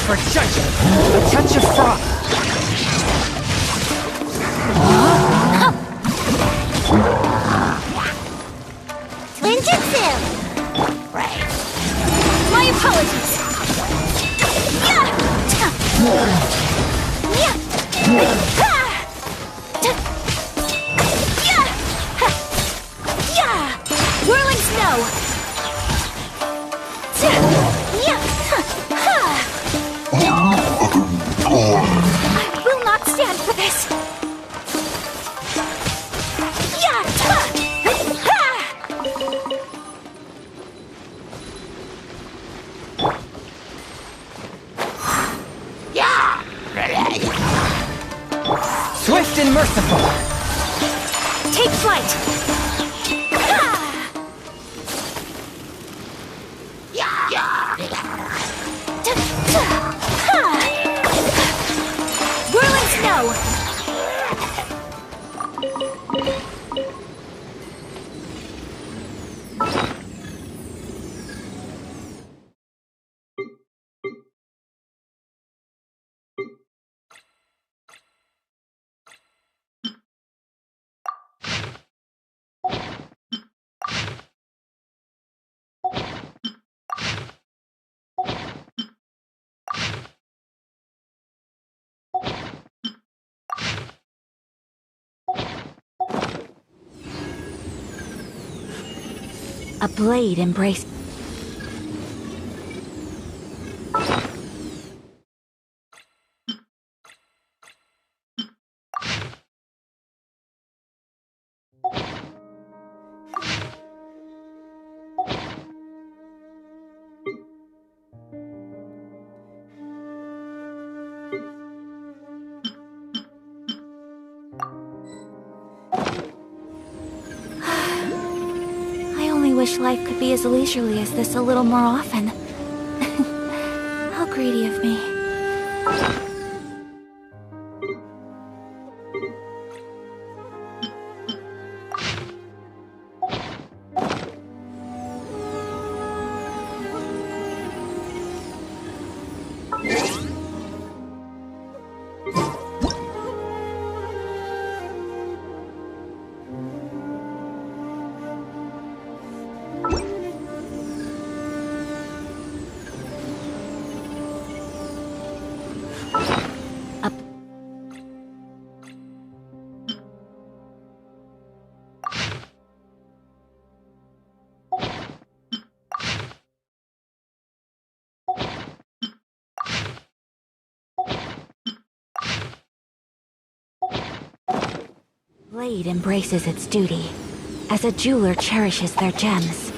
for judging. A touch of froth. Ninjutsu! Right. My apologies. Yeah! Yeah! Yeah! Whirling snow! I will not stand for this! Swift and merciful! Take flight! Whirling snow! A blade embraced. I only wish life could be as leisurely as this a little more often. How greedy of me. Blade embraces its duty, as a jeweler cherishes their gems.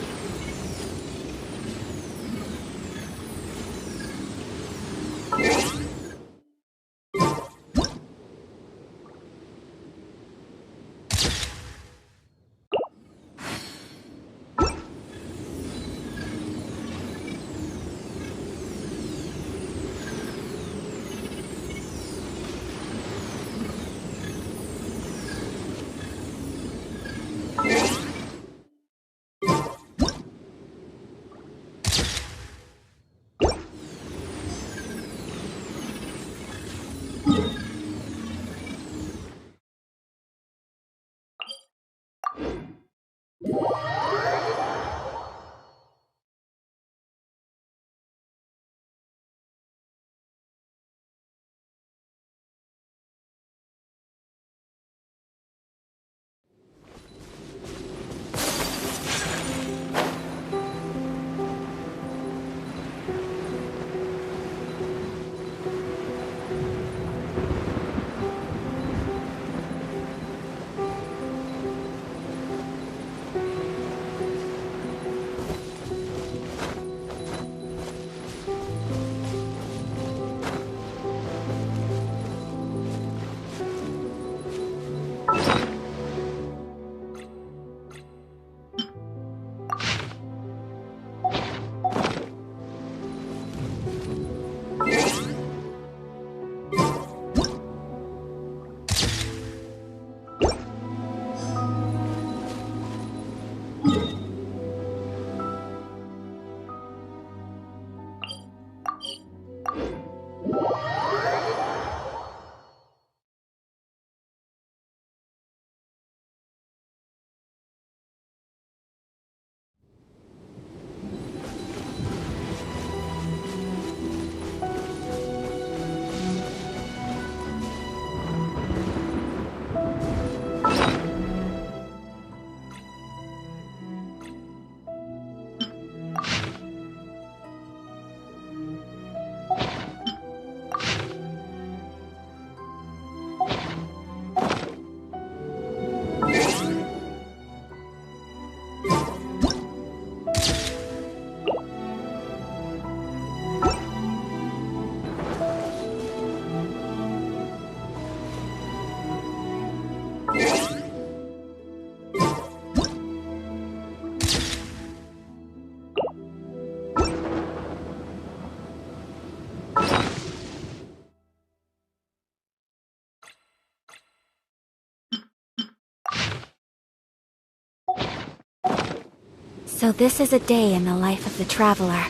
So this is a day in the life of the traveler.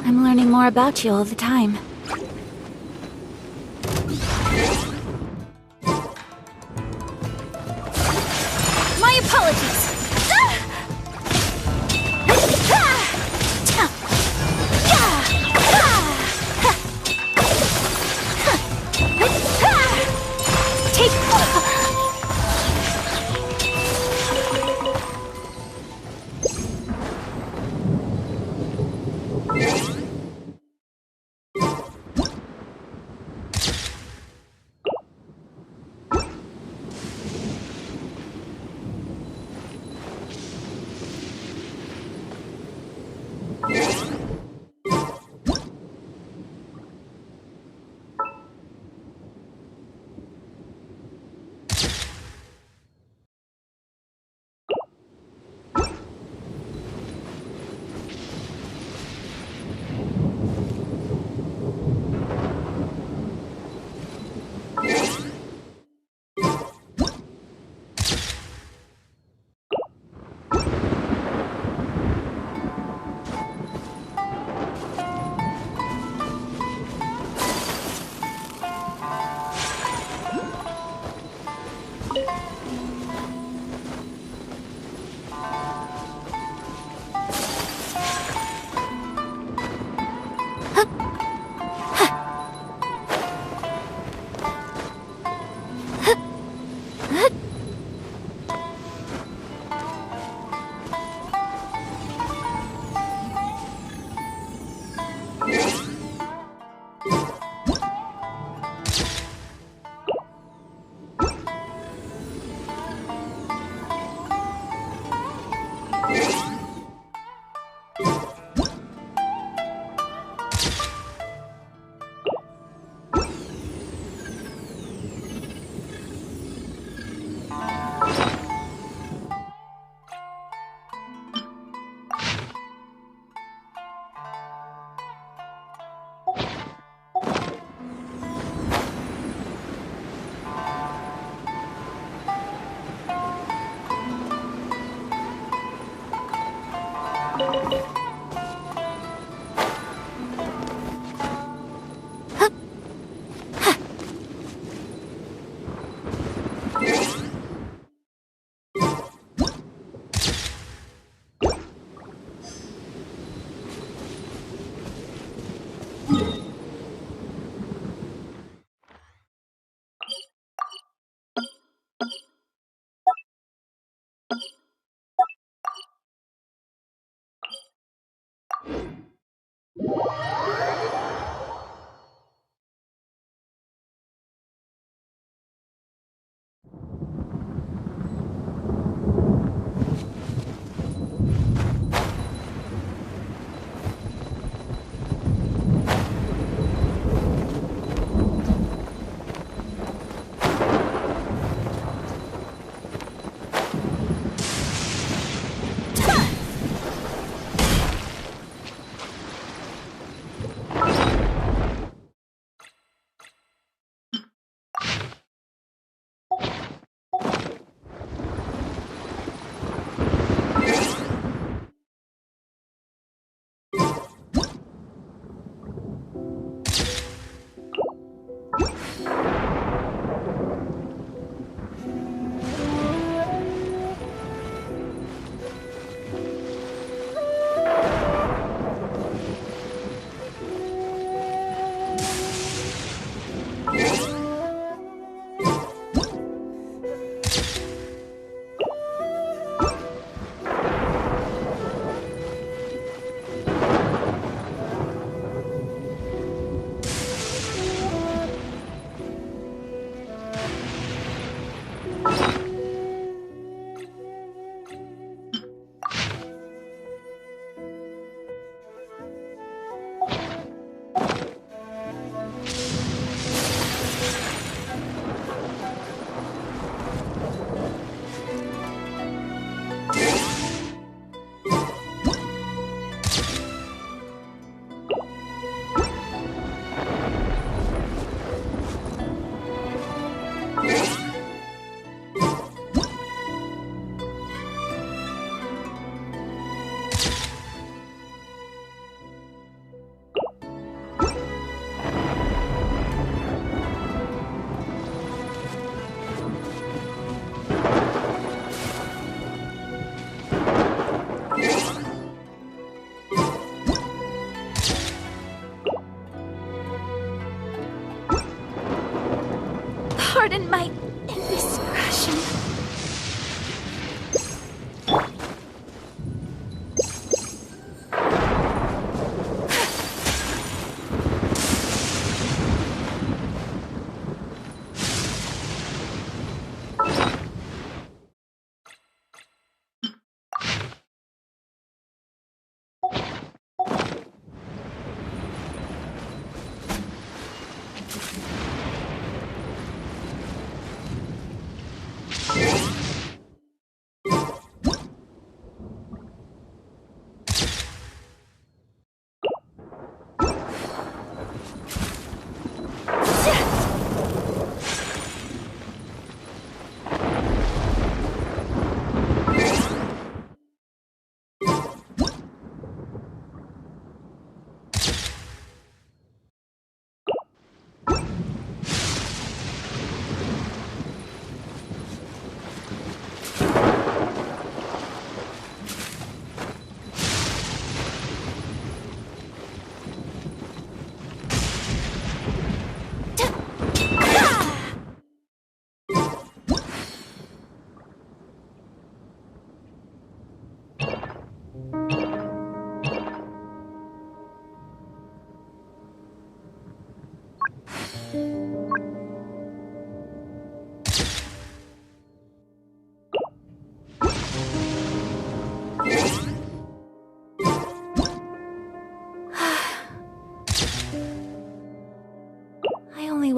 I'm learning more about you all the time. My apologies!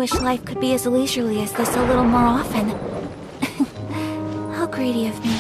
wish life could be as leisurely as this a little more often. How greedy of me.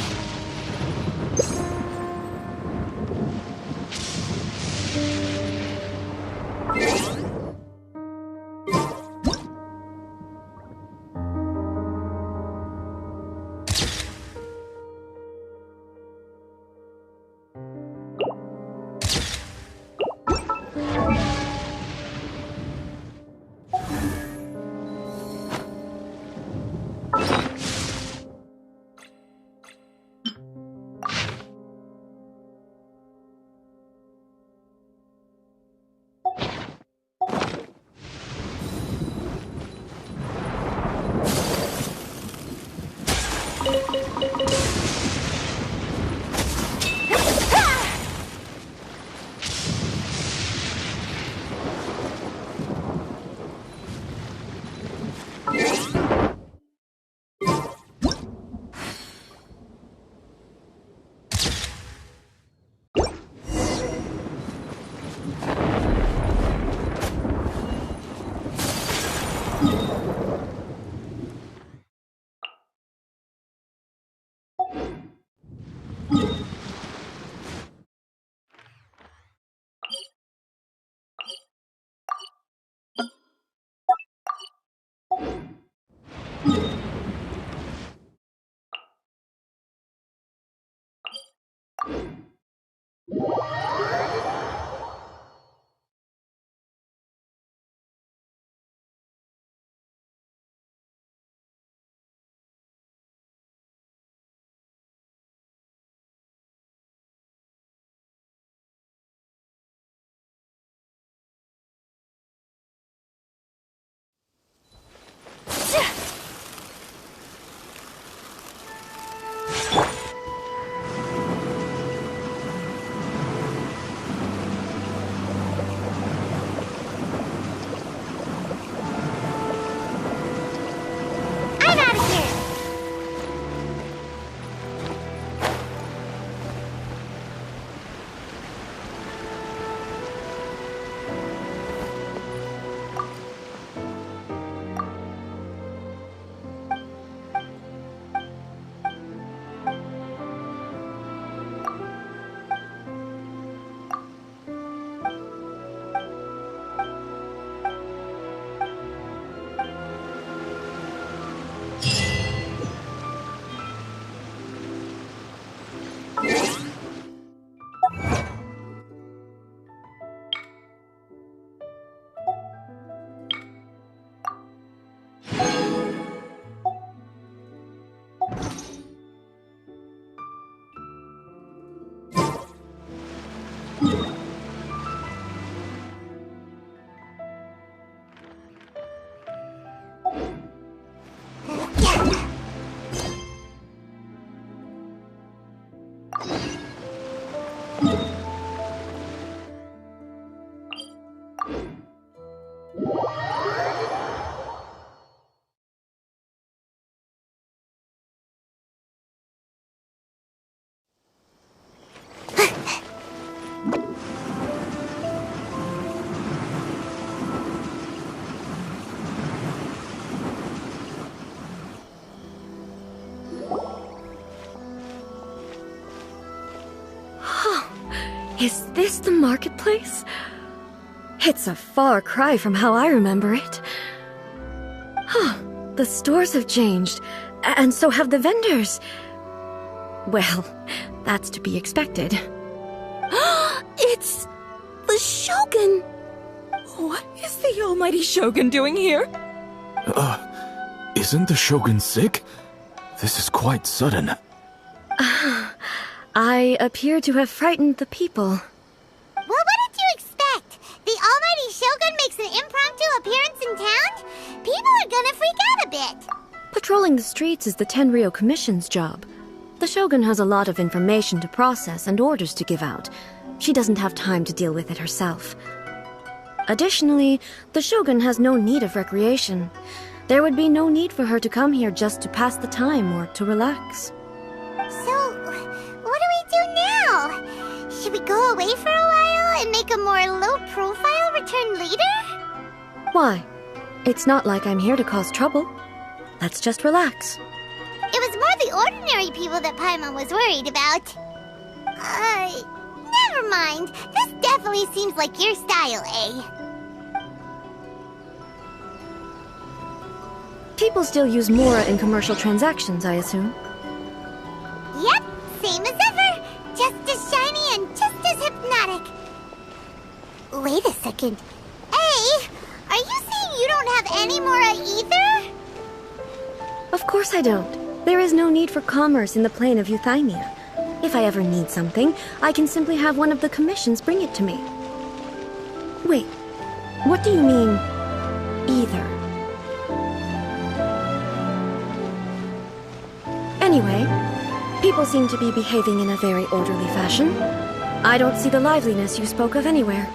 Is this the marketplace? It's a far cry from how I remember it. Huh, the stores have changed, and so have the vendors. Well, that's to be expected. It's the Shogun! What is the almighty Shogun doing here? Isn't the Shogun sick? This is quite sudden. I appear to have frightened the people. Well, what did you expect? The almighty Shogun makes an impromptu appearance in town? People are gonna freak out a bit. Patrolling the streets is the Tenryo Commission's job. The Shogun has a lot of information to process and orders to give out. She doesn't have time to deal with it herself. Additionally, the Shogun has no need of recreation. There would be no need for her to come here just to pass the time or to relax. So, what do we do now? Should we go away for a while and make a more low-profile return later? Why? It's not like I'm here to cause trouble. Let's just relax. It was more the ordinary people that Paimon was worried about. Never mind. This definitely seems like your style, eh? People still use Mora in commercial transactions, I assume. Yep, same as ever. Just as shiny and just as hypnotic. Wait a second. Hey, are you saying you don't have any Mora either? Of course I don't. There is no need for commerce in the plane of Euthymia. If I ever need something, I can simply have one of the commissions bring it to me. Wait, what do you mean, either? Anyway, people seem to be behaving in a very orderly fashion. I don't see the liveliness you spoke of anywhere.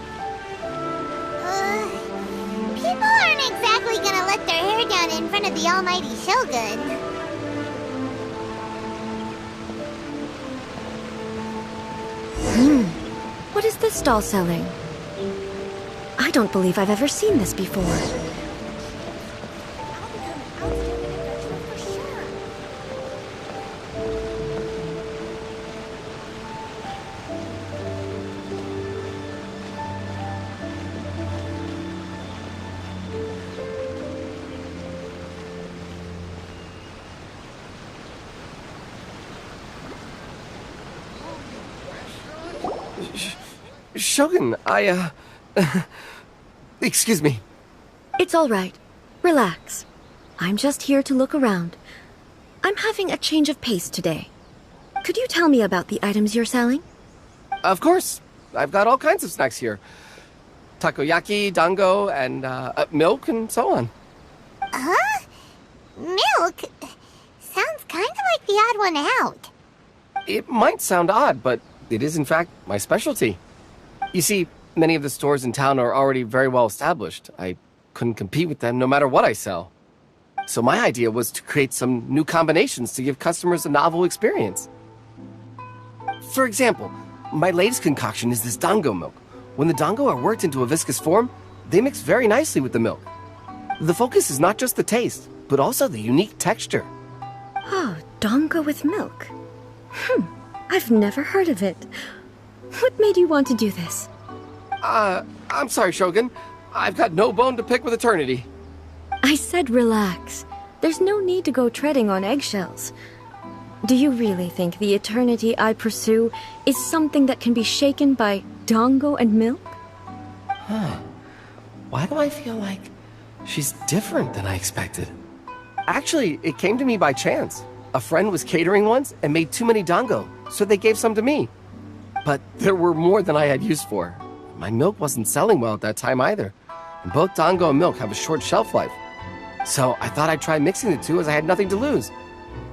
People aren't exactly gonna let their hair down in front of the almighty Shogun. What is this stall selling? I don't believe I've ever seen this before. Shogun, excuse me. It's all right. Relax. I'm just here to look around. I'm having a change of pace today. Could you tell me about the items you're selling? Of course. I've got all kinds of snacks here. Takoyaki, dango, and milk, and so on. Huh? Milk? Sounds kind of like the odd one out. It might sound odd, but it is in fact my specialty. You see, many of the stores in town are already very well established. I couldn't compete with them no matter what I sell. So my idea was to create some new combinations to give customers a novel experience. For example, my latest concoction is this dango milk. When the dango are worked into a viscous form, they mix very nicely with the milk. The focus is not just the taste, but also the unique texture. Oh, dango with milk. I've never heard of it. What made you want to do this? I'm sorry, Shogun. I've got no bone to pick with eternity. I said relax. There's no need to go treading on eggshells. Do you really think the eternity I pursue is something that can be shaken by dango and milk? Why do I feel like she's different than I expected? Actually, it came to me by chance. A friend was catering once and made too many dango, so they gave some to me. But there were more than I had use for. My milk wasn't selling well at that time either, and both dango and milk have a short shelf life. So I thought I'd try mixing the two as I had nothing to lose.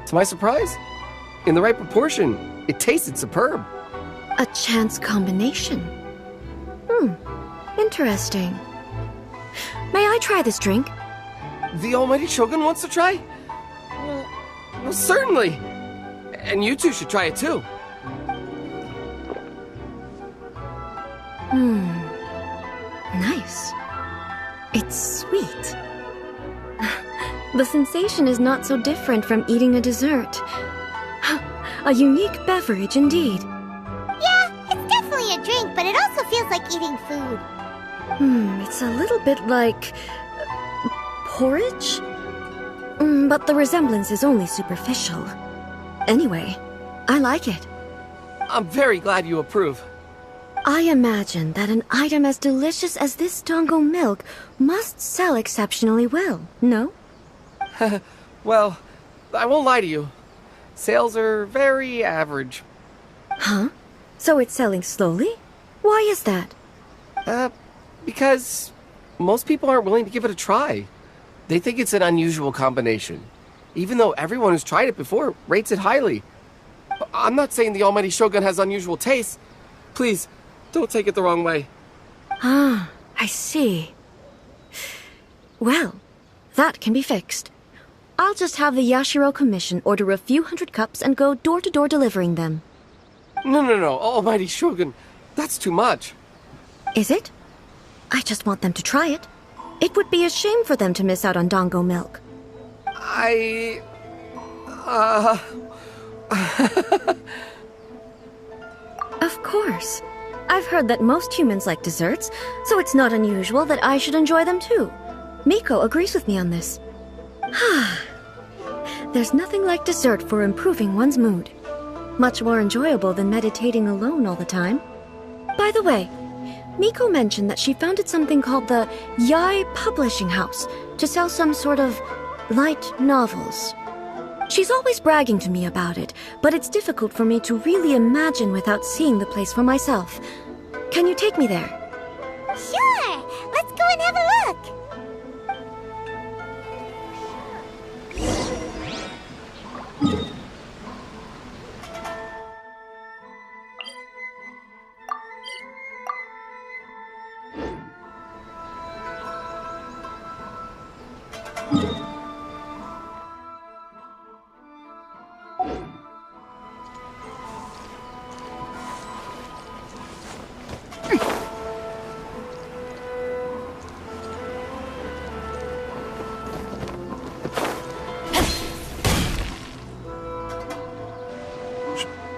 To my surprise, in the right proportion, it tasted superb. A chance combination. Interesting. May I try this drink? The almighty Shogun wants to try? Well, certainly. And you two should try it too. Nice. It's sweet. The sensation is not so different from eating a dessert. A unique beverage indeed. Yeah, it's definitely a drink, but it also feels like eating food. It's a little bit like porridge? But the resemblance is only superficial. Anyway, I like it. I'm very glad you approve. I imagine that an item as delicious as this dango milk must sell exceptionally well, no? Well, I won't lie to you. Sales are very average. Huh? So it's selling slowly? Why is that? Because most people aren't willing to give it a try. They think it's an unusual combination, even though everyone who's tried it before rates it highly. I'm not saying the almighty Shogun has unusual tastes. Please, don't take it the wrong way. Ah, I see. Well, that can be fixed. I'll just have the Yashiro Commission order a few hundred cups and go door-to-door delivering them. No, almighty Shogun. That's too much. Is it? I just want them to try it. It would be a shame for them to miss out on Dongo milk. Of course. I've heard that most humans like desserts, so it's not unusual that I should enjoy them too. Miko agrees with me on this. There's nothing like dessert for improving one's mood. Much more enjoyable than meditating alone all the time. By the way, Miko mentioned that she founded something called the Yai Publishing House to sell some sort of light novels. She's always bragging to me about it, but it's difficult for me to really imagine without seeing the place for myself. Can you take me there? Sure! Let's go and have a look!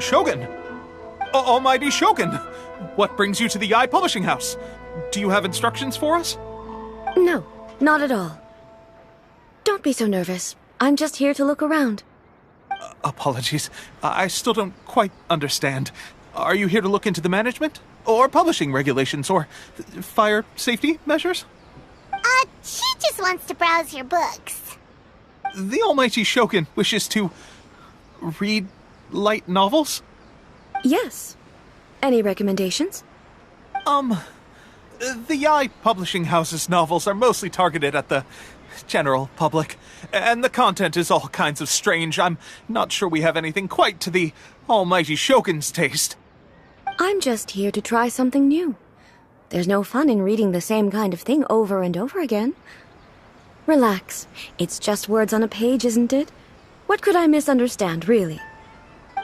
Shogun! Almighty Shogun! What brings you to the Yai Publishing House? Do you have instructions for us? No, not at all. Don't be so nervous. I'm just here to look around. Apologies. I still don't quite understand. Are you here to look into the management? Or publishing regulations? Or fire safety measures? She just wants to browse your books. The Almighty Shogun wishes to read light novels? Yes. Any recommendations? The Yai Publishing House's novels are mostly targeted at the general public, and the content is all kinds of strange. I'm not sure we have anything quite to the Almighty Shogun's taste. I'm just here to try something new. There's no fun in reading the same kind of thing over and over again. Relax. It's just words on a page, isn't it? What could I misunderstand, really?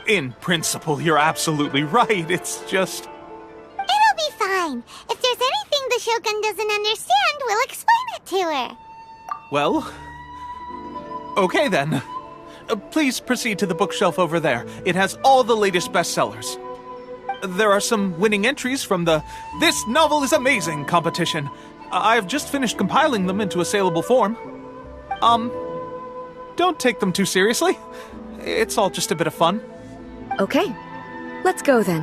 In principle, you're absolutely right. It's just... It'll be fine. If there's anything the Shogun doesn't understand, we'll explain it to her. Well... okay then. Please proceed to the bookshelf over there. It has all the latest bestsellers. There are some winning entries from the This Novel is Amazing competition. I've just finished compiling them into a saleable form. Don't take them too seriously. It's all just a bit of fun. Okay. Let's go then.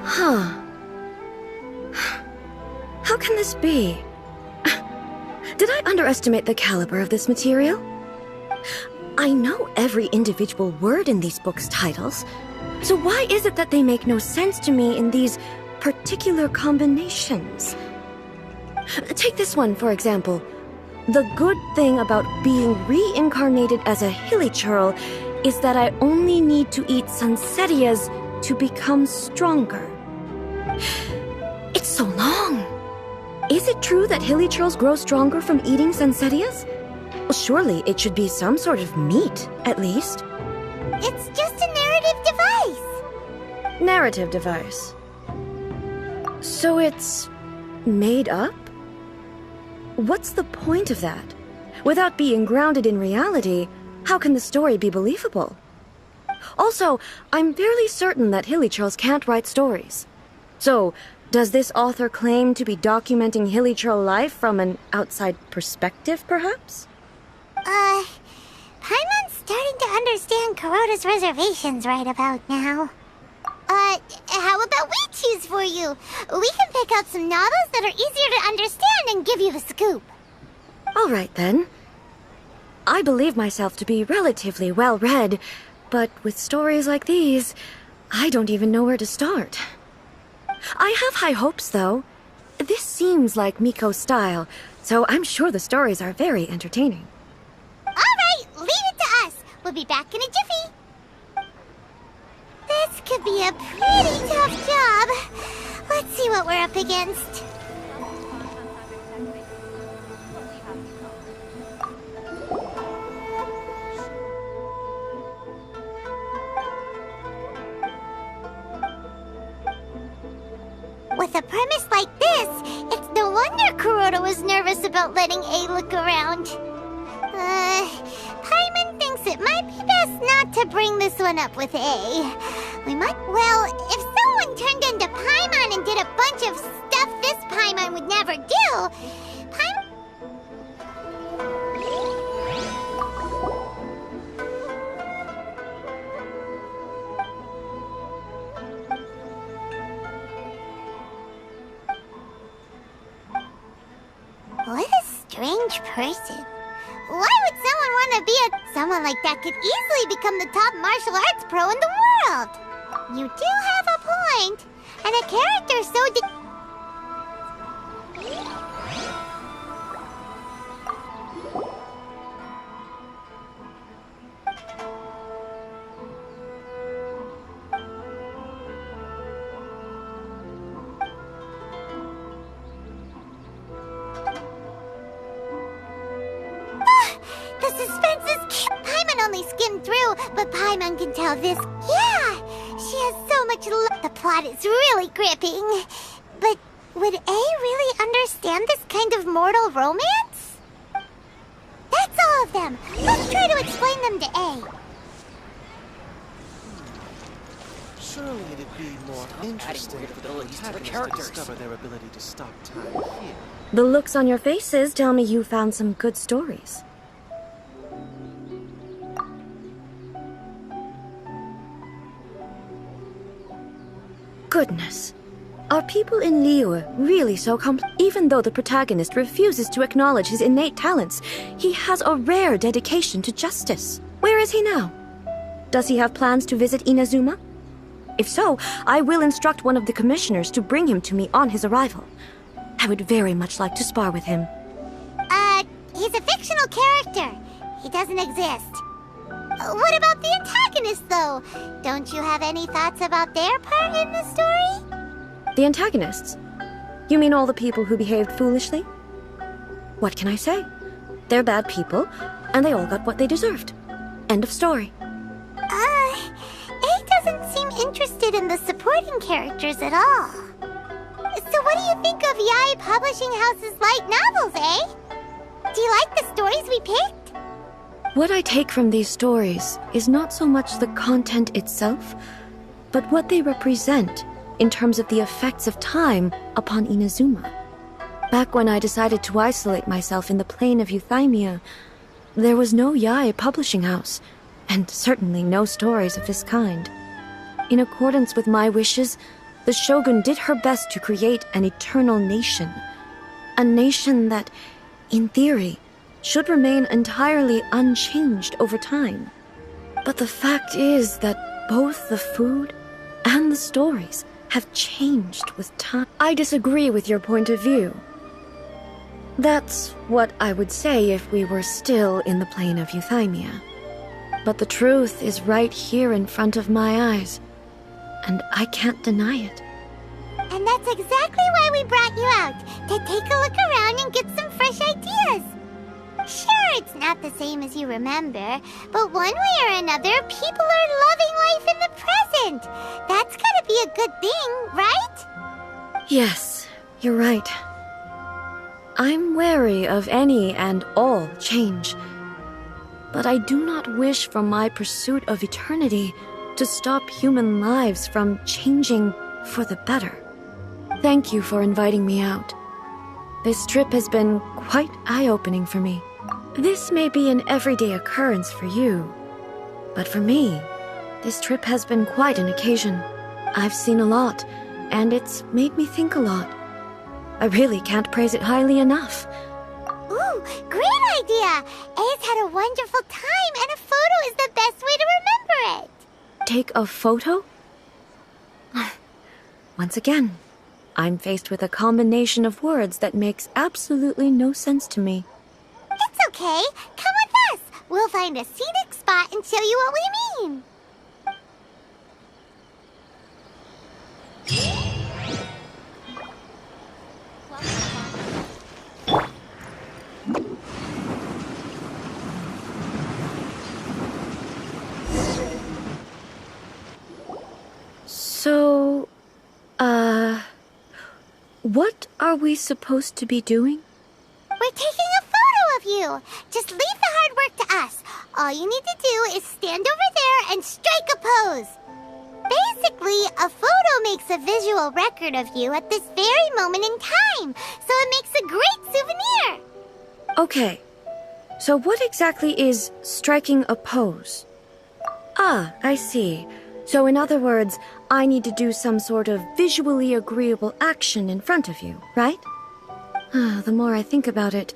Huh. How can this be? Did I underestimate the caliber of this material? I know every individual word in these books' titles, so why is it that they make no sense to me in these particular combinations? Take this one, for example. The good thing about being reincarnated as a hilichurl is that I only need to eat sunsettias to become stronger. It's so long. Is it true that hilichurls grow stronger from eating sunsettias? Well, surely it should be some sort of meat, at least. It's just a narrative device. Narrative device. So it's made up? What's the point of that? Without being grounded in reality, how can the story be believable? Also, I'm fairly certain that hilichurls can't write stories. So, does this author claim to be documenting hilichurl life from an outside perspective, perhaps? Paimon's starting to understand Kuroda's reservations right about now. How about we choose for you? We can pick out some novels that are easier to understand and give you the scoop. All right, then. I believe myself to be relatively well-read, but with stories like these, I don't even know where to start. I have high hopes, though. This seems like Miko's style, so I'm sure the stories are very entertaining. All right, leave it to us. We'll be back in a jiffy. This could be a pretty tough job. Let's see what we're up against. a premise like this, it's no wonder Kuroda was nervous about letting A look around. Paimon thinks it might be best not to bring this one up with A. Well, if someone turned into Paimon and did a bunch of stuff this Paimon would never do, what a strange person. Why would someone want to be someone like that could easily become the top martial arts pro in the world? You do have a point. And a character so the suspense is Paimon only skimmed through, but Paimon can tell this. Yeah, she has so much the plot is really gripping. But would A really understand this kind of mortal romance? That's all of them. Let's try to explain them to A. Surely it'd be more interesting for the protagonists to discover their ability to stop time here. The looks on your faces tell me you found some good stories. Goodness. Are people in Liyue really so Even though the protagonist refuses to acknowledge his innate talents, he has a rare dedication to justice. Where is he now? Does he have plans to visit Inazuma? If so, I will instruct one of the commissioners to bring him to me on his arrival. I would very much like to spar with him. He's a fictional character. He doesn't exist. What about the antagonist, though? Don't you have any thoughts about their part in the story? The antagonists? You mean all the people who behaved foolishly? What can I say? They're bad people, and they all got what they deserved. End of story. A doesn't seem interested in the supporting characters at all. So what do you think of Yae Publishing House's light novels, eh? Do you like the stories we picked? What I take from these stories is not so much the content itself, but what they represent in terms of the effects of time upon Inazuma. Back when I decided to isolate myself in the plain of Euthymia, there was no Yae Publishing House, and certainly no stories of this kind. In accordance with my wishes, the Shogun did her best to create an eternal nation. A nation that, in theory, should remain entirely unchanged over time. But the fact is that both the food and the stories have changed with time. I disagree with your point of view. That's what I would say if we were still in the plain of Euthymia. But the truth is right here in front of my eyes, and I can't deny it. And that's exactly why we brought you out, to take a look around and get some fresh ideas. Sure, it's not the same as you remember, but one way or another, people are loving life in the present. That's gotta be a good thing, right? Yes, you're right. I'm wary of any and all change, but I do not wish for my pursuit of eternity to stop human lives from changing for the better. Thank you for inviting me out. This trip has been quite eye-opening for me. This may be an everyday occurrence for you, but for me, this trip has been quite an occasion. I've seen a lot, and it's made me think a lot. I really can't praise it highly enough. Ooh, great idea! A's had a wonderful time, and a photo is the best way to remember it. Take a photo? Once again, I'm faced with a combination of words that makes absolutely no sense to me. It's okay. Come with us. We'll find a scenic spot and show you what we mean. So, What are we supposed to be doing? We're taking a photo of you. Just leave the hard work to us. All you need to do is stand over there and strike a pose. Basically, a photo makes a visual record of you at this very moment in time, so it makes a great souvenir. Okay, so what exactly is striking a pose? Ah, I see. So in other words, I need to do some sort of visually agreeable action in front of you, right? The more I think about it,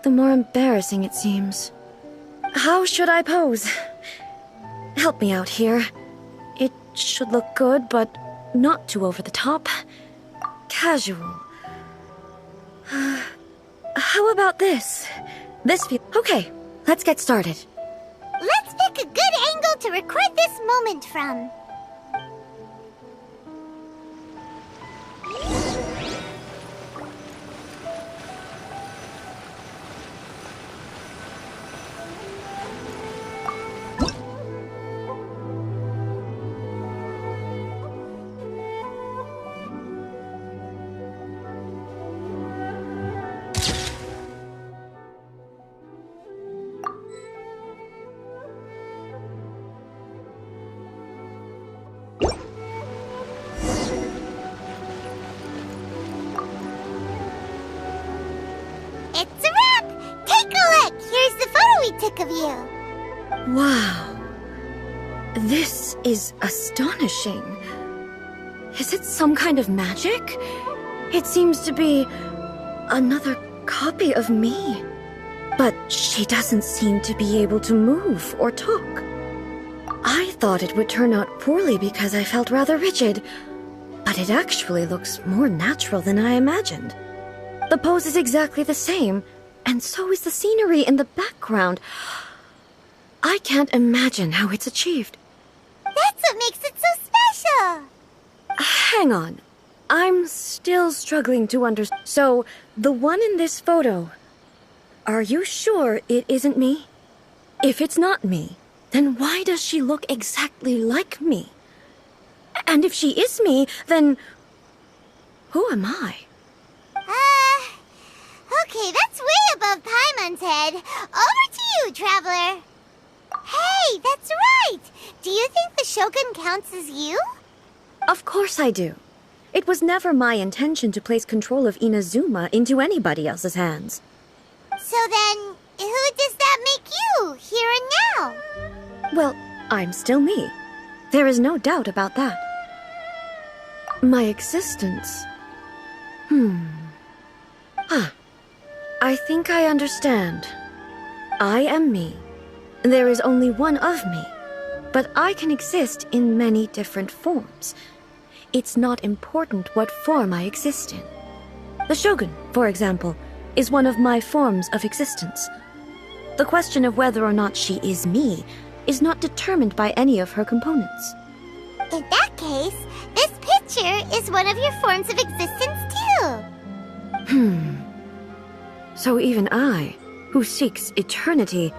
the more embarrassing it seems. How should I pose? Help me out here. It should look good, but not too over the top. Casual. How about this? Okay, let's get started. Let's pick a good angle to record this moment from. It's a wrap! Take a look! Here's the photo we took of you. Wow. This is astonishing. Is it some kind of magic? It seems to be another copy of me. But she doesn't seem to be able to move or talk. I thought it would turn out poorly because I felt rather rigid, but it actually looks more natural than I imagined. The pose is exactly the same, and so is the scenery in the background. I can't imagine how it's achieved. That's what makes it so special. Hang on. I'm still struggling to understand. So, the one in this photo, are you sure it isn't me? If it's not me, then why does she look exactly like me? And if she is me, then who am I? Okay, that's way above Paimon's head. Over to you, Traveler. Hey, that's right! Do you think the Shogun counts as you? Of course I do. It was never my intention to place control of Inazuma into anybody else's hands. So then, who does that make you, here and now? Well, I'm still me. There is no doubt about that. My existence... I think I understand. I am me. There is only one of me, but I can exist in many different forms. It's not important what form I exist in. The Shogun, for example, is one of my forms of existence. The question of whether or not she is me is not determined by any of her components. In that case, this picture is one of your forms of existence too. So even I, who seeks eternity,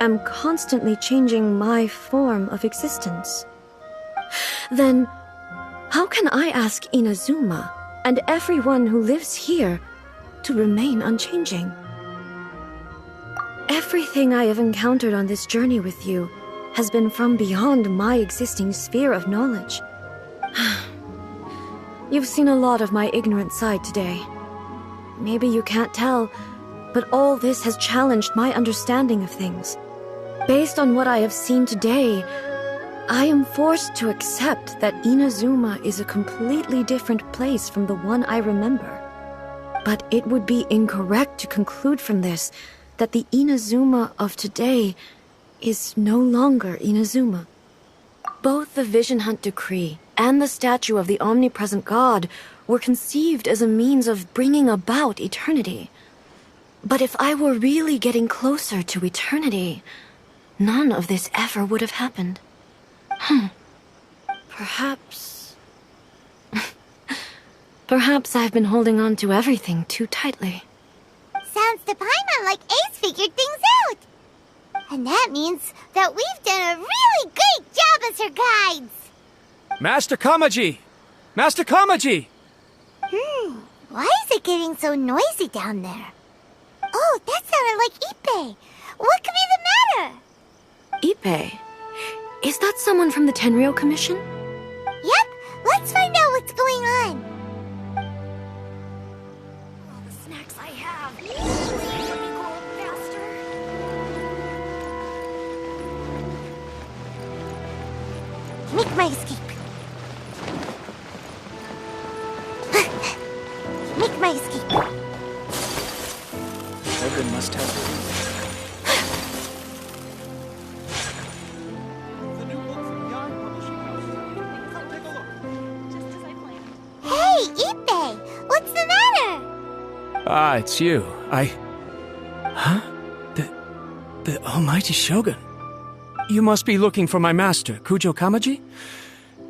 am constantly changing my form of existence. Then, how can I ask Inazuma and everyone who lives here to remain unchanging? Everything I have encountered on this journey with you has been from beyond my existing sphere of knowledge. You've seen a lot of my ignorant side today. Maybe you can't tell, but all this has challenged my understanding of things. Based on what I have seen today, I am forced to accept that Inazuma is a completely different place from the one I remember. But it would be incorrect to conclude from this that the Inazuma of today is no longer Inazuma. Both the Vision Hunt Decree and the statue of the omnipresent God were conceived as a means of bringing about eternity. But if I were really getting closer to eternity, none of this ever would have happened. Perhaps... Perhaps I've been holding on to everything too tightly. Sounds to Paimon like Ace figured things out. And that means that we've done a really great job as her guides. Master Kamaji! Master Kamaji! Why is it getting so noisy down there? Oh, that sounded like Ippei. What could be the matter? Ippei? Is that someone from the Tenryou Commission? Yep, let's find out what's going on. All the snacks I have. Please let me grow up faster. Make my escape. Make my escape. Shogun must have The new book from Yan Publishing House. Come take a look. Just as I planned. Hey, Ippei! What's the matter? Ah, it's you. Huh? The almighty Shogun. You must be looking for my master, Kujo Kamaji?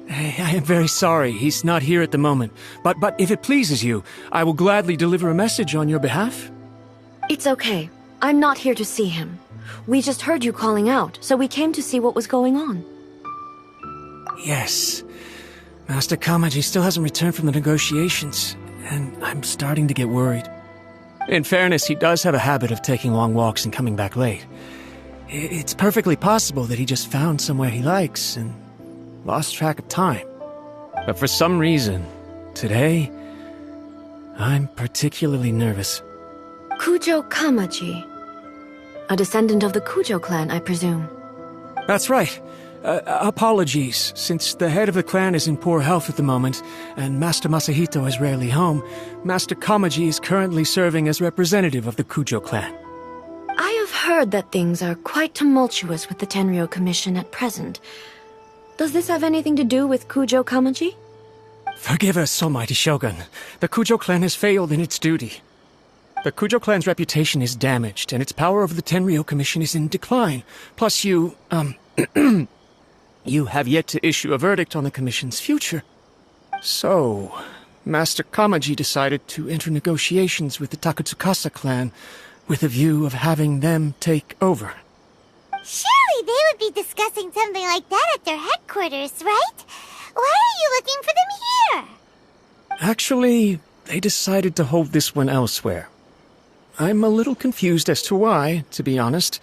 I am very sorry, he's not here at the moment. But if it pleases you, I will gladly deliver a message on your behalf. It's okay. I'm not here to see him. We just heard you calling out, so we came to see what was going on. Yes. Master Kamaji still hasn't returned from the negotiations, and I'm starting to get worried. In fairness, he does have a habit of taking long walks and coming back late. It's perfectly possible that he just found somewhere he likes and lost track of time. But for some reason, today, I'm particularly nervous. Kujo Kamaji. A descendant of the Kujo clan, I presume. That's right. Apologies, since the head of the clan is in poor health at the moment, and Master Masahito is rarely home, Master Kamaji is currently serving as representative of the Kujo clan. I have heard that things are quite tumultuous with the Tenryou Commission at present. Does this have anything to do with Kujo Kamaji? Forgive us, almighty Shogun. The Kujo clan has failed in its duty. The Kujo clan's reputation is damaged, and its power over the Tenryou Commission is in decline. Plus you, you have yet to issue a verdict on the Commission's future. So, Master Kamaji decided to enter negotiations with the Takatsukasa clan with a view of having them take over. Surely they would be discussing something like that at their headquarters, right? Why are you looking for them here? Actually, they decided to hold this one elsewhere. I'm a little confused as to why, to be honest,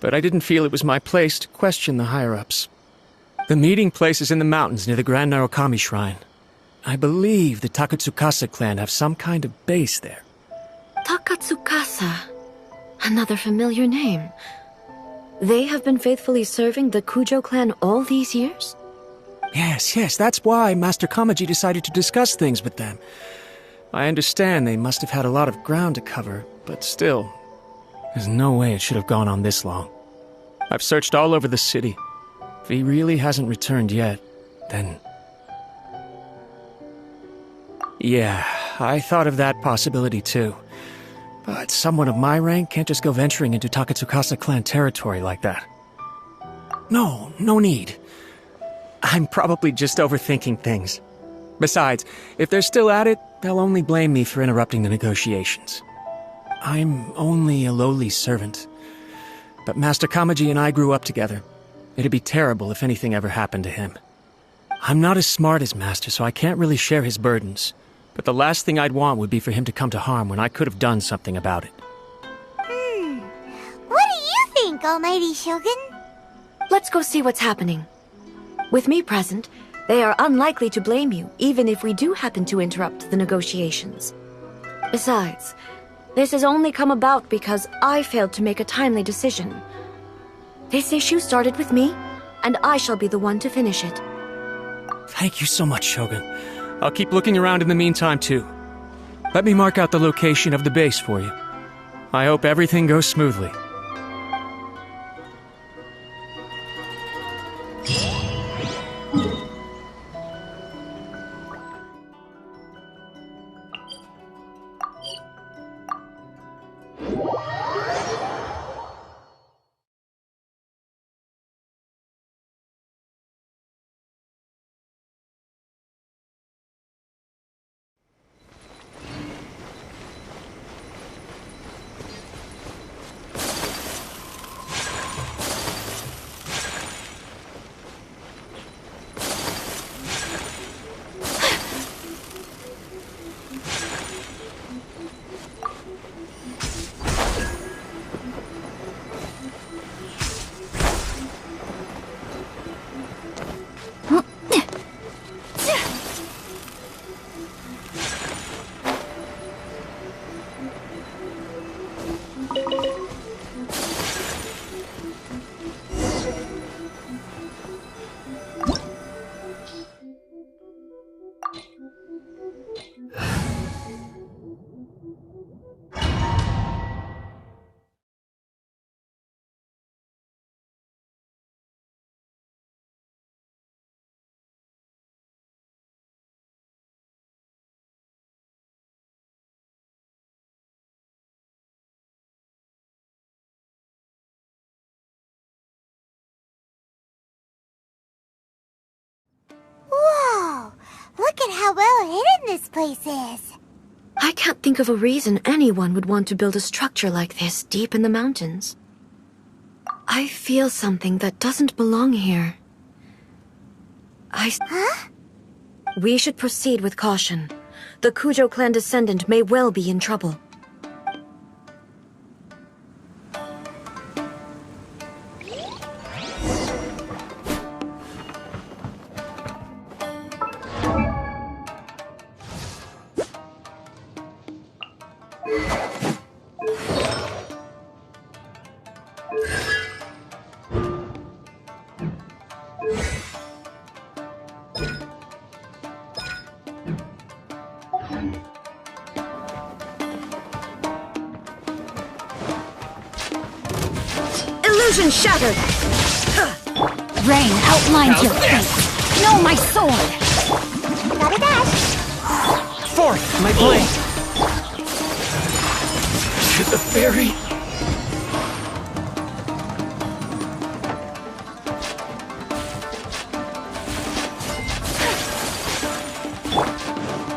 but I didn't feel it was my place to question the higher-ups. The meeting place is in the mountains near the Grand Narukami Shrine. I believe the Takatsukasa clan have some kind of base there. Takatsukasa. Another familiar name. They have been faithfully serving the Kujo clan all these years? Yes, that's why Master Kamaji decided to discuss things with them. I understand they must have had a lot of ground to cover, but still, there's no way it should have gone on this long. I've searched all over the city. If he really hasn't returned yet, then... Yeah, I thought of that possibility too. But someone of my rank can't just go venturing into Takatsukasa clan territory like that. No need. I'm probably just overthinking things. Besides, if they're still at it, they'll only blame me for interrupting the negotiations. I'm only a lowly servant. But Master Kamaji and I grew up together. It'd be terrible if anything ever happened to him. I'm not as smart as Master, so I can't really share his burdens. But the last thing I'd want would be for him to come to harm when I could have done something about it. What do you think, Almighty Shogun? Let's go see what's happening. With me present, they are unlikely to blame you, even if we do happen to interrupt the negotiations. Besides, this has only come about because I failed to make a timely decision. This issue started with me, and I shall be the one to finish it. Thank you so much, Shogun. I'll keep looking around in the meantime, too. Let me mark out the location of the base for you. I hope everything goes smoothly. Look at how well hidden this place is. I can't think of a reason anyone would want to build a structure like this deep in the mountains. I feel something that doesn't belong here. Huh? We should proceed with caution. The Kujo clan descendant may well be in trouble. Illusion shattered! Rain outlines your face. No, my sword! Got a dash. Forth, my blade! To the fairy.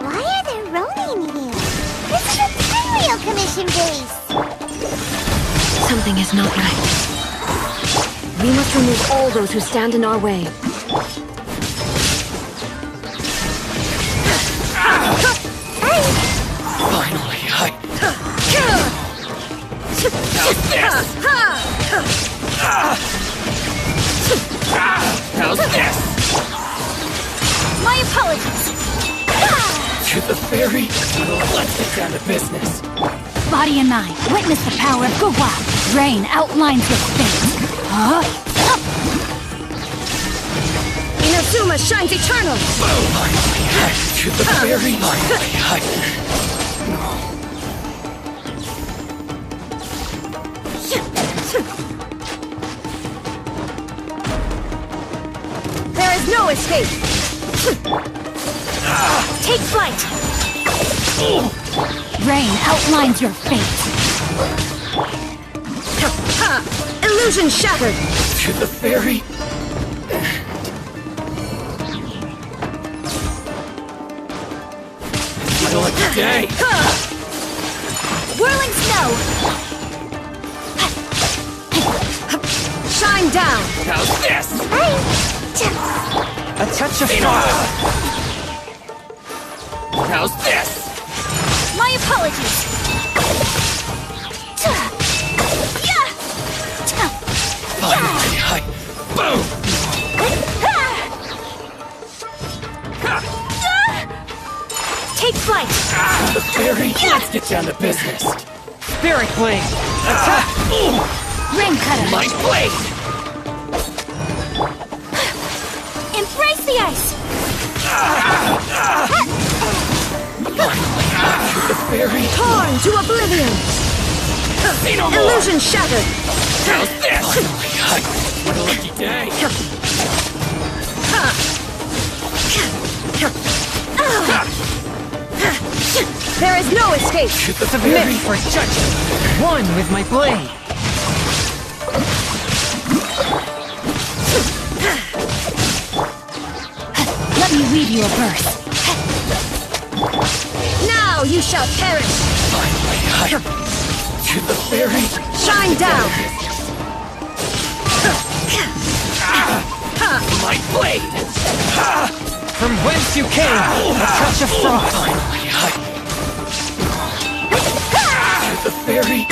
Why are there Ronin here? This is a Tenryou Commission base. Something is not right. We must remove all those who stand in our way. Finally, How's this? My apologies! To the fairy. Let's get down to business. Body and mind, witness the power of Gugwa. Rain outlines your face. Huh? Inazuma shines eternal! To the fairy. There is no escape! Take flight! Rain outlines your fate. Illusion shattered! To the fairy. I don't like the day. Whirling snow! Shine down! How's this? A touch of frost! How's this? My apologies! Finally, boom! Take flight! The fairy. Let's get down to business. Spirit blade! Attack! Ring cutter! My blade! Embrace the ice! The fairy. Torn to oblivion! Say no more. Illusion shattered! How's this? What a lucky day. There is no escape! To the Submit fairy. for judgment! One with my blade! Let me weave you a verse. Now you shall perish! To the fairy. Shine down! My blade. From whence you came, a touch of frost! To the fairy.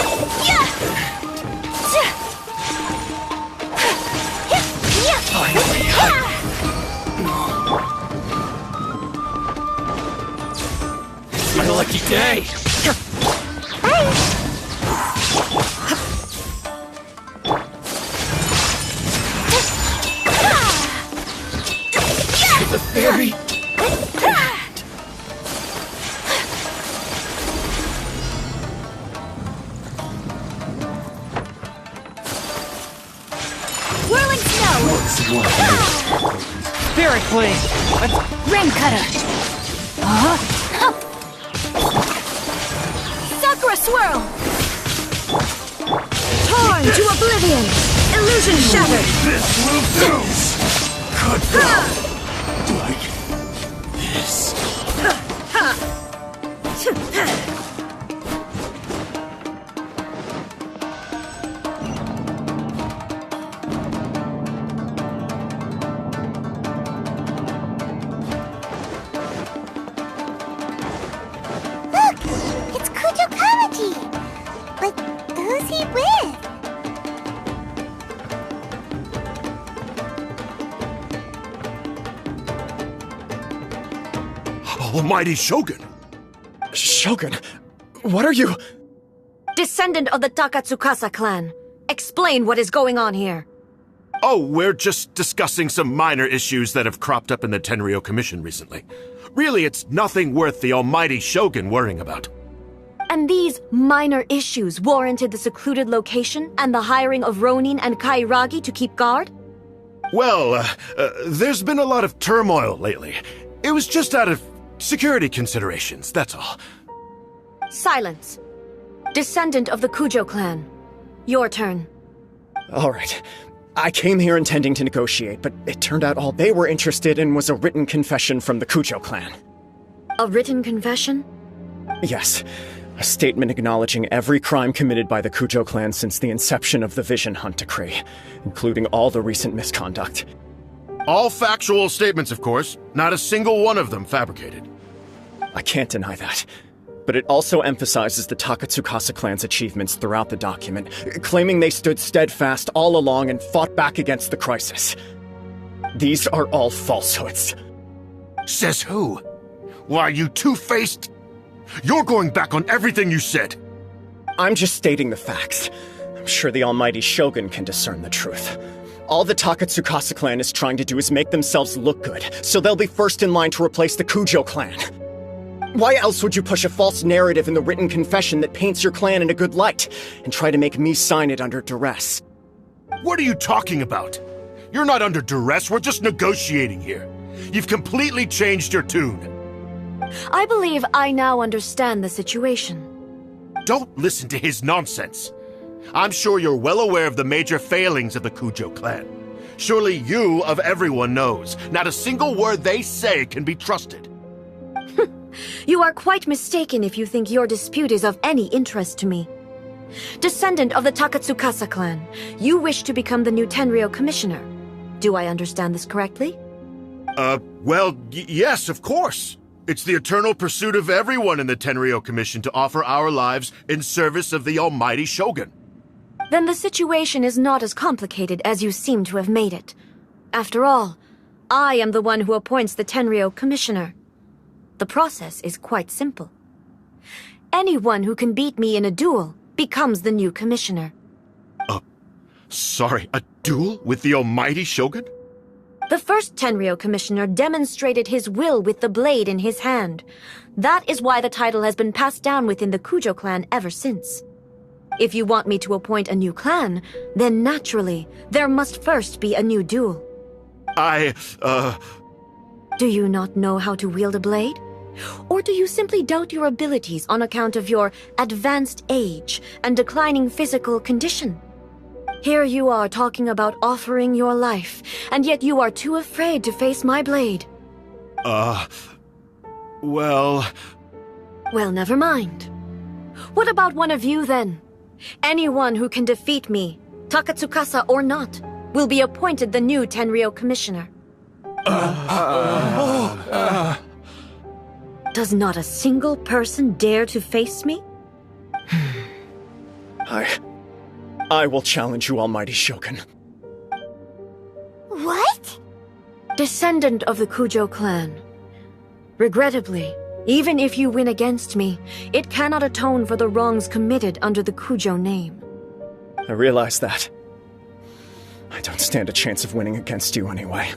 It's my lucky day. To the fairy. Whirling snow! Spirit blade! Ring cutter! Sakura swirl! Torn to oblivion! Illusion shattered! This will do. Good. this. Look! It's Kujokawaji! But who's he with? Almighty Shogun! Shogun, what are you? Descendant of the Takatsukasa clan. Explain what is going on here. Oh, we're just discussing some minor issues that have cropped up in the Tenryou Commission recently. Really, it's nothing worth the Almighty Shogun worrying about. And these minor issues warranted the secluded location and the hiring of Ronin and Kairagi to keep guard? Well, there's been a lot of turmoil lately. It was just out of security considerations, that's all. Silence. Descendant of the Kujo clan. Your turn. All right. I came here intending to negotiate, but it turned out all they were interested in was a written confession from the Kujo clan. A written confession? Yes. A statement acknowledging every crime committed by the Kujo clan since the inception of the Vision Hunt Decree, including all the recent misconduct. All factual statements, of course. Not a single one of them fabricated. I can't deny that. But it also emphasizes the Takatsukasa clan's achievements throughout the document, claiming they stood steadfast all along and fought back against the crisis. These are all falsehoods. Says who? Why, you two-faced... You're going back on everything you said. I'm just stating the facts. I'm sure the Almighty Shogun can discern the truth. All the Takatsukasa clan is trying to do is make themselves look good, so they'll be first in line to replace the Kujo clan. Why else would you push a false narrative in the written confession that paints your clan in a good light, and try to make me sign it under duress? What are you talking about? You're not under duress, we're just negotiating here. You've completely changed your tune. I believe I now understand the situation. Don't listen to his nonsense. I'm sure you're well aware of the major failings of the Kujo clan. Surely you, of everyone, knows not a single word they say can be trusted. You are quite mistaken if you think your dispute is of any interest to me. Descendant of the Takatsukasa clan, you wish to become the new Tenryou commissioner. Do I understand this correctly? Well, yes, of course. It's the eternal pursuit of everyone in the Tenryou Commission to offer our lives in service of the Almighty Shogun. Then the situation is not as complicated as you seem to have made it. After all, I am the one who appoints the Tenryou commissioner. The process is quite simple. Anyone who can beat me in a duel becomes the new commissioner. Sorry, a duel with the Almighty Shogun? The first Tenryou commissioner demonstrated his will with the blade in his hand. That is why the title has been passed down within the Kujo clan ever since. If you want me to appoint a new clan, then naturally, there must first be a new duel. Do you not know how to wield a blade? Or do you simply doubt your abilities on account of your advanced age and declining physical condition? Here you are talking about offering your life, and yet you are too afraid to face my blade. Well, never mind. What about one of you, then? Anyone who can defeat me, Takatsukasa or not, will be appointed the new Tenryou commissioner. Does not a single person dare to face me? I will challenge you, Almighty Shogun. What? Descendant of the Kujo clan. Regrettably, even if you win against me, it cannot atone for the wrongs committed under the Kujo name. I realize that. I don't stand a chance of winning against you anyway.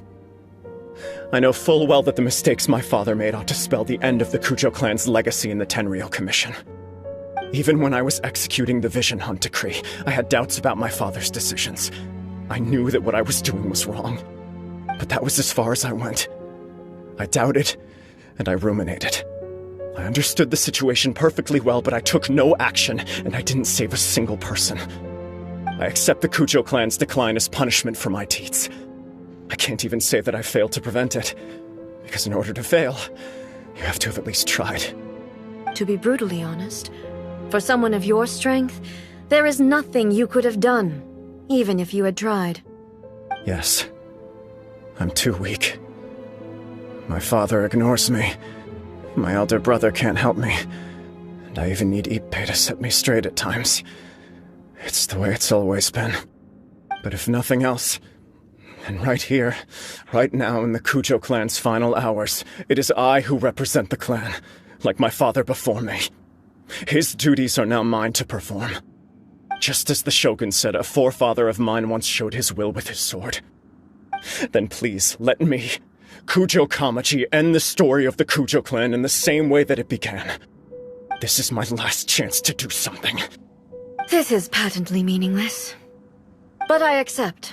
I know full well that the mistakes my father made ought to spell the end of the Kujo clan's legacy in the Tenryou Commission. Even when I was executing the Vision Hunt Decree, I had doubts about my father's decisions. I knew that what I was doing was wrong. But that was as far as I went. I doubted, and I ruminated. I understood the situation perfectly well, but I took no action, and I didn't save a single person. I accept the Kujo clan's decline as punishment for my deeds. I can't even say that I failed to prevent it. Because in order to fail, you have to have at least tried. To be brutally honest, for someone of your strength, there is nothing you could have done, even if you had tried. Yes. I'm too weak. My father ignores me. My elder brother can't help me. And I even need Ippei to set me straight at times. It's the way it's always been. But if nothing else, then right here, right now in the Kujo clan's final hours, it is I who represent the clan, like my father before me. His duties are now mine to perform. Just as the Shogun said a forefather of mine once showed his will with his sword. Then please, let me, Kujo Kamaji, end the story of the Kujo clan in the same way that it began. This is my last chance to do something. This is patently meaningless. But I accept.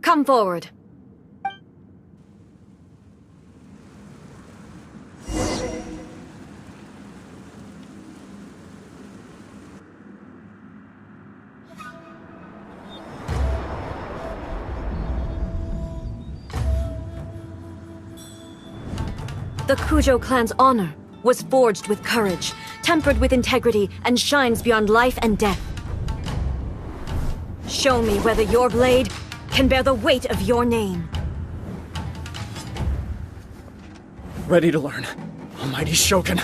Come forward. The Kujo clan's honor was forged with courage, tempered with integrity, and shines beyond life and death. Show me whether your blade can bear the weight of your name. Ready to learn, Almighty Shogun.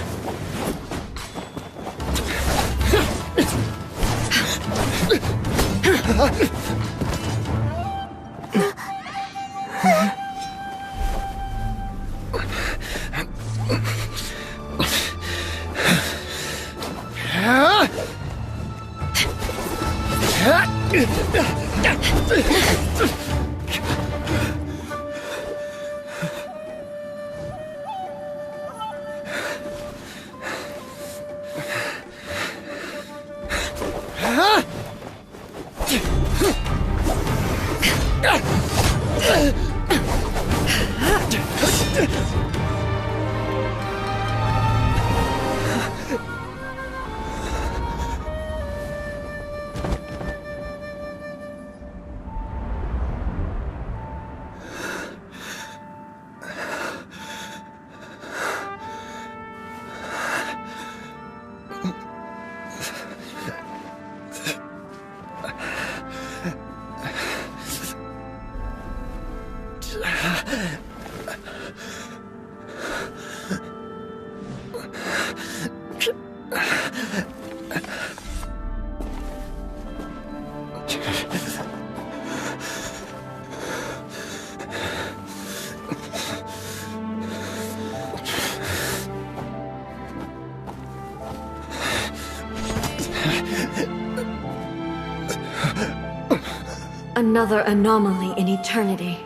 Another anomaly in eternity.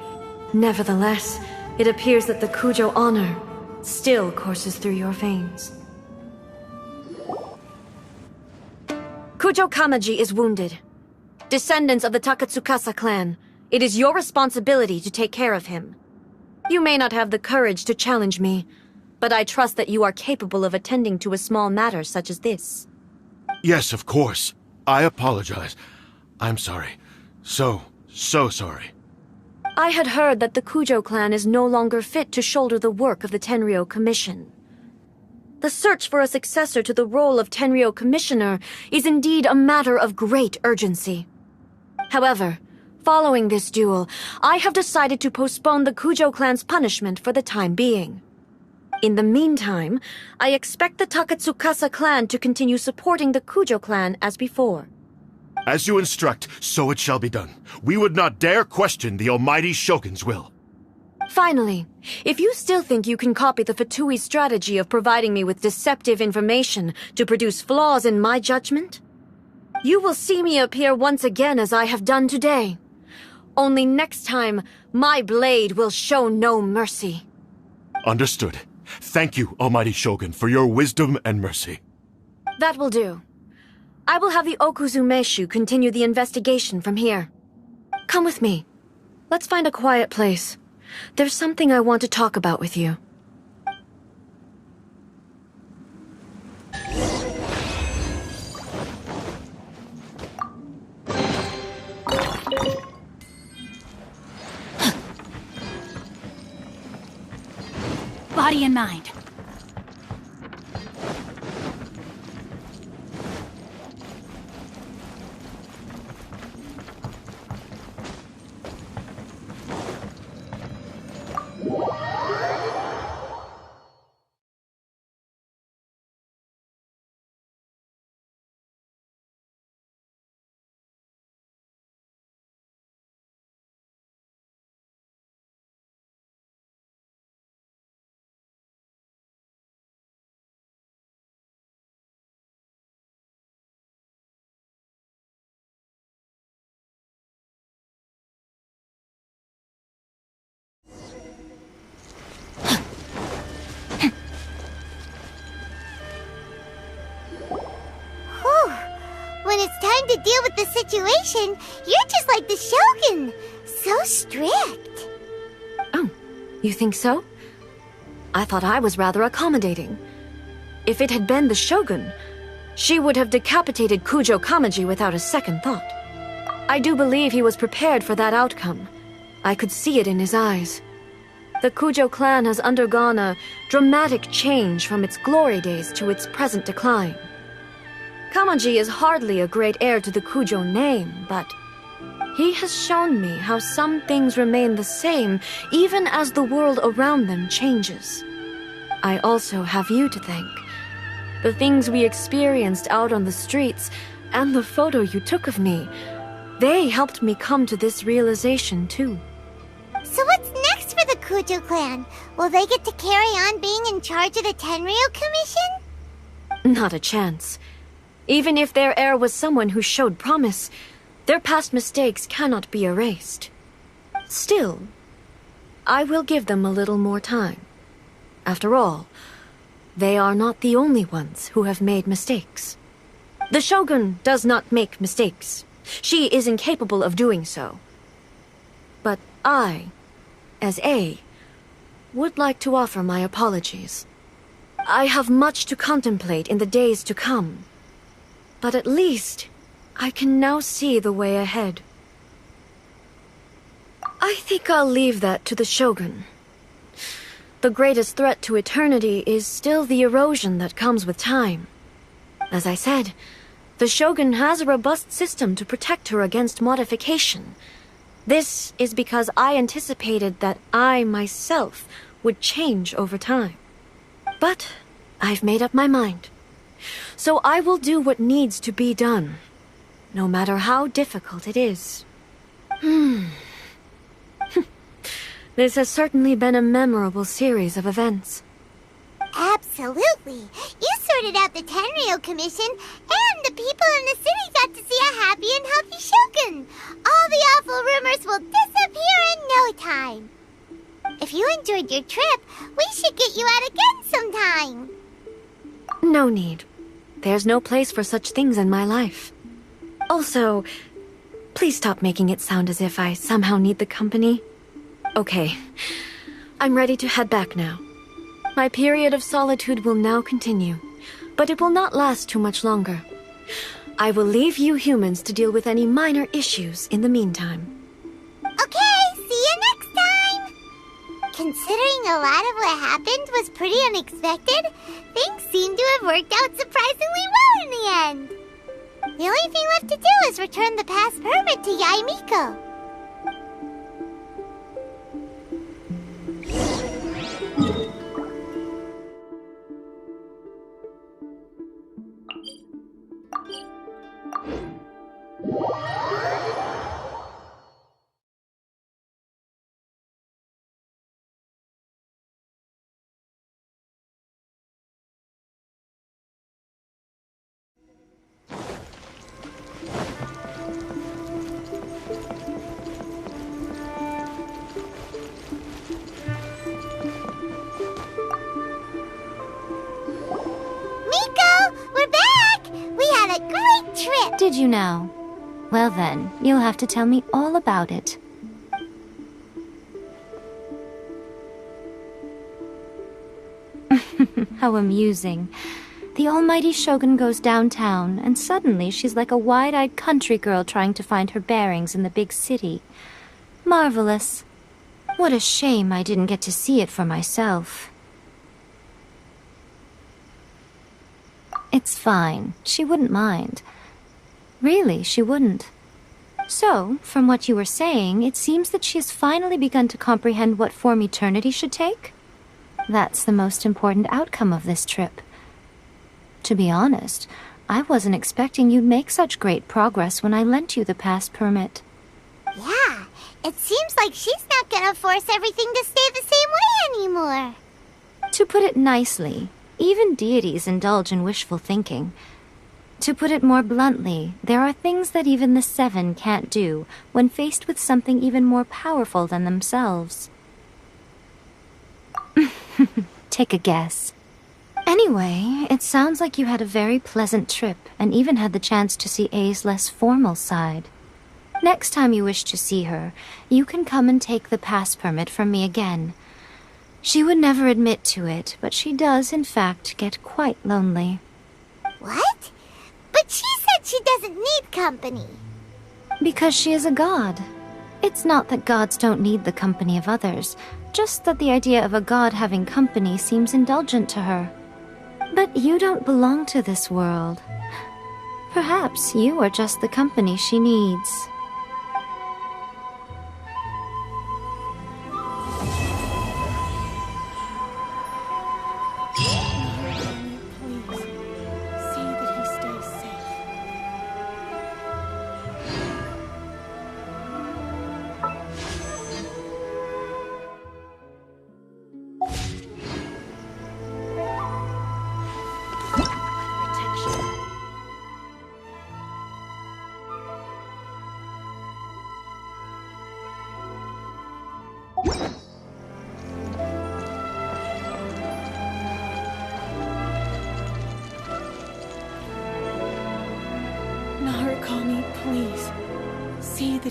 Nevertheless, it appears that the Kujo honor still courses through your veins. Kujo Kamaji is wounded. Descendants of the Takatsukasa clan, it is your responsibility to take care of him. You may not have the courage to challenge me, but I trust that you are capable of attending to a small matter such as this. Yes, of course. I apologize. I'm sorry. So sorry. I had heard that the Kujo clan is no longer fit to shoulder the work of the Tenryou Commission. The search for a successor to the role of Tenryou Commissioner is indeed a matter of great urgency. However, following this duel, I have decided to postpone the Kujo clan's punishment for the time being. In the meantime, I expect the Takatsukasa clan to continue supporting the Kujo clan as before. As you instruct, so it shall be done. We would not dare question the Almighty Shogun's will. Finally, if you still think you can copy the Fatui strategy of providing me with deceptive information to produce flaws in my judgment, you will see me appear once again as I have done today. Only next time, my blade will show no mercy. Understood. Thank you, Almighty Shogun, for your wisdom and mercy. That will do. I will have the Okuzumeshu continue the investigation from here. Come with me. Let's find a quiet place. There's something I want to talk about with you. body and mind. When it's time to deal with the situation, you're just like the Shogun. So strict. Oh, you think so? I thought I was rather accommodating. If it had been the Shogun, she would have decapitated Kujo Kamaji without a second thought. I do believe he was prepared for that outcome. I could see it in his eyes. The Kujo clan has undergone a dramatic change from its glory days to its present decline. Kamaji is hardly a great heir to the Kujo name, but he has shown me how some things remain the same even as the world around them changes. I also have you to thank. The things we experienced out on the streets and the photo you took of me, they helped me come to this realization too. So what's next for the Kujo clan? Will they get to carry on being in charge of the Tenryo Commission? Not a chance. Even if their heir was someone who showed promise, their past mistakes cannot be erased. Still, I will give them a little more time. After all, they are not the only ones who have made mistakes. The Shogun does not make mistakes. She is incapable of doing so. But I, as A, would like to offer my apologies. I have much to contemplate in the days to come. But at least, I can now see the way ahead. I think I'll leave that to the Shogun. The greatest threat to eternity is still the erosion that comes with time. As I said, the Shogun has a robust system to protect her against modification. This is because I anticipated that I myself would change over time. But I've made up my mind. So I will do what needs to be done, no matter how difficult it is. This has certainly been a memorable series of events. Absolutely. You sorted out the Tenryo Commission, and the people in the city got to see a happy and healthy Shogun. All the awful rumors will disappear in no time. If you enjoyed your trip, we should get you out again sometime. No need. There's no place for such things in my life. Also, please stop making it sound as if I somehow need the company. Okay, I'm ready to head back now. My period of solitude will now continue, but it will not last too much longer. I will leave you humans to deal with any minor issues in the meantime. Okay, see you next time! Considering a lot of what happened was pretty unexpected, things seem to have worked out surprisingly well in the end. The only thing left to do is return the pass permit to Yaimiko. Did you now? Well then, you'll have to tell me all about it. How amusing. The almighty Shogun goes downtown, and suddenly she's like a wide-eyed country girl trying to find her bearings in the big city. Marvelous. What a shame I didn't get to see it for myself. It's fine. She wouldn't mind. Really, she wouldn't. So, from what you were saying, it seems that she has finally begun to comprehend what form eternity should take? That's the most important outcome of this trip. To be honest, I wasn't expecting you'd make such great progress when I lent you the pass permit. Yeah, it seems like she's not gonna force everything to stay the same way anymore. To put it nicely, even deities indulge in wishful thinking. To put it more bluntly, there are things that even the Seven can't do when faced with something even more powerful than themselves. Take a guess. Anyway, it sounds like you had a very pleasant trip and even had the chance to see A's less formal side. Next time you wish to see her, you can come and take the pass permit from me again. She would never admit to it, but she does, in fact, get quite lonely. What? But she said she doesn't need company. Because she is a god. It's not that gods don't need the company of others, just that the idea of a god having company seems indulgent to her. But you don't belong to this world. Perhaps you are just the company she needs. Narukami, please. See that